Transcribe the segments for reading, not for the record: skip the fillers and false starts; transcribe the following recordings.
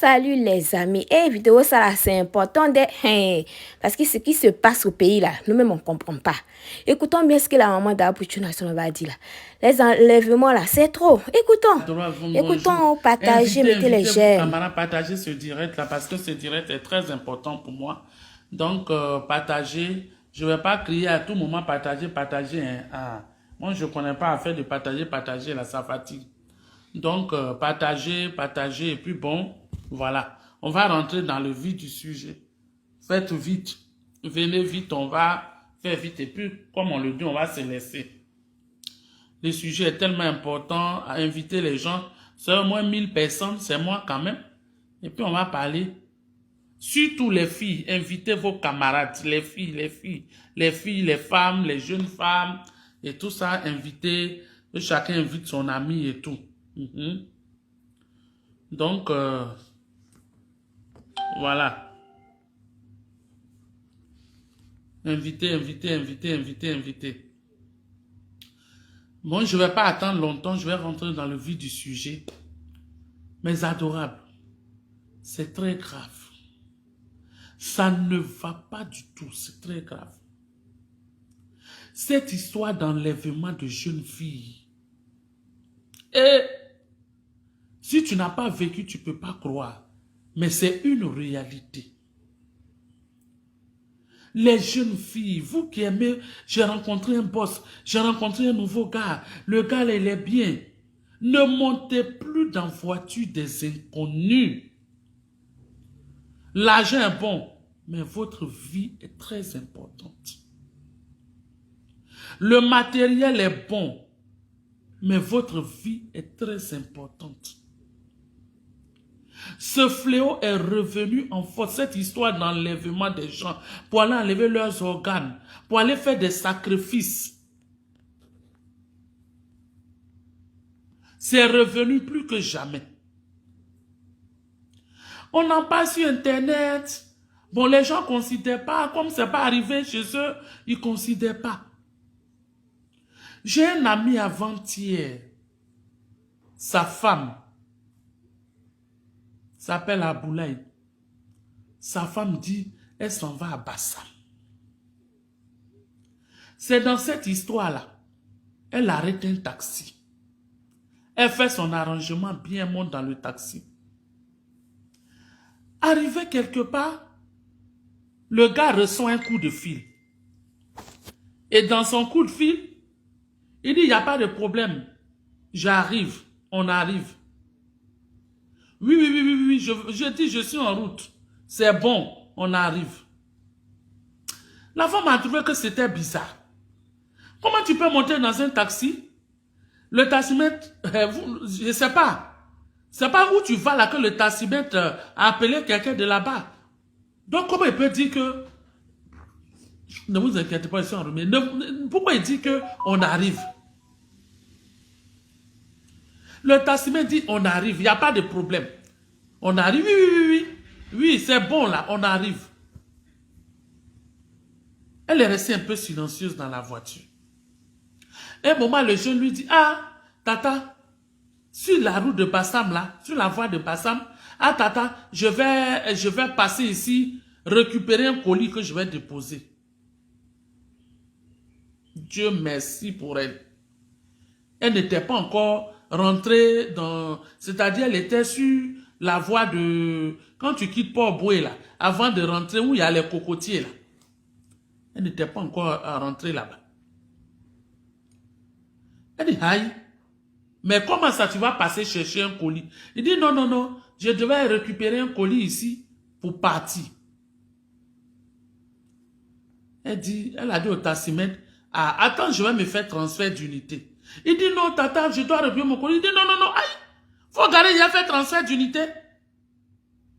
Salut les amis. Vidéo ça là c'est important parce que ce qui se passe au pays là, nous-mêmes on comprend pas. Écoutons bien ce que la maman d'Abuchu National va dire là. Les enlèvements là, c'est trop. Écoutons, partagez, mettez les j'aime. Camarades, partagez ce direct là parce que ce direct est très important pour moi. Donc partagez. Je vais pas crier à tout moment partager. Hein. Ah. Moi je connais pas à faire de partager là, ça fatigue. Donc partagez et puis bon. Voilà, on va rentrer dans le vif du sujet. Faites vite, venez vite, on va faire vite. Et puis, comme on le dit, on va se laisser. Le sujet est tellement important à inviter les gens. C'est au moins 1000 personnes, c'est moi quand même. Et puis, on va parler. Surtout les filles, invitez vos camarades, les filles, les femmes, les jeunes femmes, et tout ça, invitez. Chacun invite son ami et tout. Donc, voilà. Invitez. Bon, je ne vais pas attendre longtemps, je vais rentrer dans le vif du sujet. Mes adorables, c'est très grave. Ça ne va pas du tout, c'est très grave. Cette histoire d'enlèvement de jeunes filles. Et si tu n'as pas vécu, tu ne peux pas croire. Mais c'est une réalité. Les jeunes filles, vous qui aimez, j'ai rencontré un boss, j'ai rencontré un nouveau gars, le gars il est bien. Ne montez plus dans la voiture des inconnus. L'argent est bon, mais votre vie est très importante. Le matériel est bon, mais votre vie est très importante. Ce fléau est revenu en force, cette histoire d'enlèvement des gens, pour aller enlever leurs organes, pour aller faire des sacrifices. C'est revenu plus que jamais. On en parle sur Internet. Bon, les gens ne considèrent pas, comme ce n'est pas arrivé chez eux, ils ne considèrent pas. J'ai un ami avant-hier, sa femme, s'appelle Aboulaye. Sa femme dit, elle s'en va à Bassam. C'est dans cette histoire-là, elle arrête un taxi. Elle fait son arrangement, bien monte dans le taxi. Arrivé quelque part, le gars reçoit un coup de fil. Et dans son coup de fil, il dit, il n'y a pas de problème. J'arrive, on arrive. Oui, je dis, je suis en route. C'est bon, on arrive. La femme a trouvé que c'était bizarre. Comment tu peux monter dans un taxi? Le taximètre, je ne sais pas. C'est pas où tu vas là que le taximètre a appelé quelqu'un de là-bas. Donc comment il peut dire que... Ne vous inquiétez pas, je suis enrhumé. Pourquoi il dit qu'on arrive? Le taximètre dit on arrive, il n'y a pas de problème. On arrive, oui. Oui, c'est bon là, on arrive. Elle est restée un peu silencieuse dans la voiture. Un moment, le jeune lui dit, ah, tata, sur la route de Bassam là, sur la voie de Bassam, ah tata, je vais passer ici, récupérer un colis que je vais déposer. Dieu merci pour elle. Elle n'était pas encore rentrée dans... C'est-à-dire, elle était sur la voie de... Quand tu quittes Port-Boué, là, avant de rentrer où il y a les cocotiers, là. Elle n'était pas encore rentrée là-bas. Elle dit, aïe, mais comment ça tu vas passer chercher un colis? Il dit, non, je devais récupérer un colis ici pour partir. Elle a dit au taximètre, ah, attends, je vais me faire transfert d'unité. Il dit, non, tata, je dois récupérer mon colis. Il dit, non, aïe, faut garder, il a fait transfert d'unité.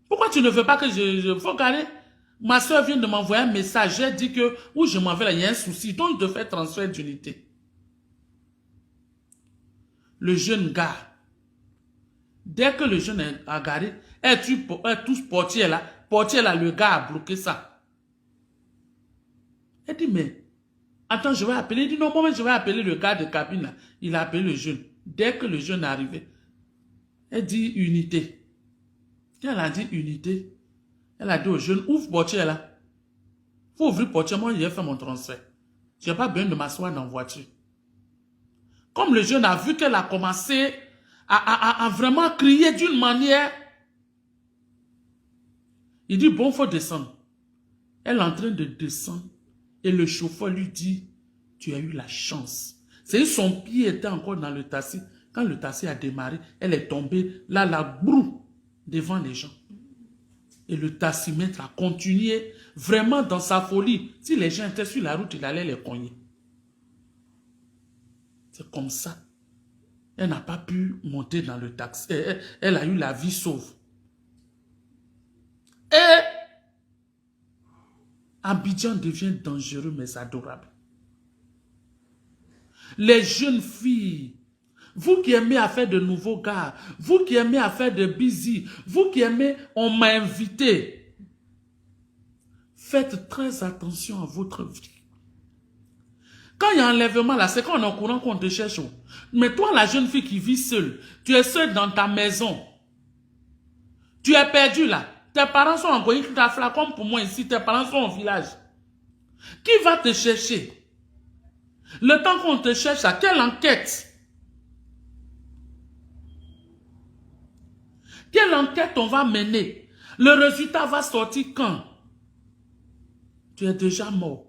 Pourquoi tu ne veux pas que faut garder? Ma soeur vient de m'envoyer un message, j'ai dit que, où je m'en vais là, il y a un souci, donc je dois faire transfert d'unité. Le jeune gars, dès que le jeune a garé, tous portier là, le gars a bloqué ça. Elle dit, mais, attends, je vais appeler. Il dit, non, moi, je vais appeler le gars de cabine là. Il a appelé le jeune. Dès que le jeune est arrivé, elle dit, unité. Quand elle a dit unité, elle a dit aux jeunes, ouvre portière là. Faut ouvrir portière, moi j'ai fait mon transfert. Je n'ai pas besoin de m'asseoir dans la voiture. Comme le jeune a vu qu'elle a commencé à vraiment crier d'une manière, il dit, bon, il faut descendre. Elle est en train de descendre et le chauffeur lui dit, tu as eu la chance. C'est son pied était encore dans le taxi. Quand le taxi a démarré, elle est tombée, là, la broue, devant les gens. Et le taximètre a continué vraiment dans sa folie. Si les gens étaient sur la route, il allait les cogner. C'est comme ça. Elle n'a pas pu monter dans le taxi. Elle a eu la vie sauve. Et Abidjan devient dangereux mais adorable. Les jeunes filles, vous qui aimez à faire de nouveaux gars, vous qui aimez à faire de busy, vous qui aimez, on m'a invité. Faites très attention à votre vie. Quand il y a enlèvement là, c'est quand on est au courant qu'on te cherche. Mais toi, la jeune fille qui vit seule, tu es seule dans ta maison. Tu es perdu là. Tes parents sont en Goïta, comme pour moi ici, tes parents sont au village. Qui va te chercher? Le temps qu'on te cherche, à quelle enquête? Quelle enquête on va mener? Le résultat va sortir quand? Tu es déjà morte.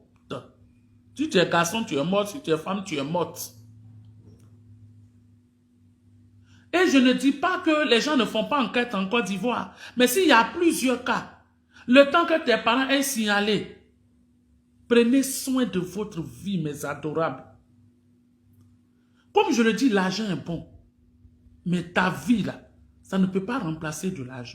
Si tu es garçon, tu es mort. Si tu es femme, tu es morte. Et je ne dis pas que les gens ne font pas enquête en Côte d'Ivoire. Mais s'il y a plusieurs cas, le temps que tes parents aient signalé, prenez soin de votre vie, mes adorables. Comme je le dis, l'argent est bon. Mais ta vie, là, ça ne peut pas remplacer de l'argent.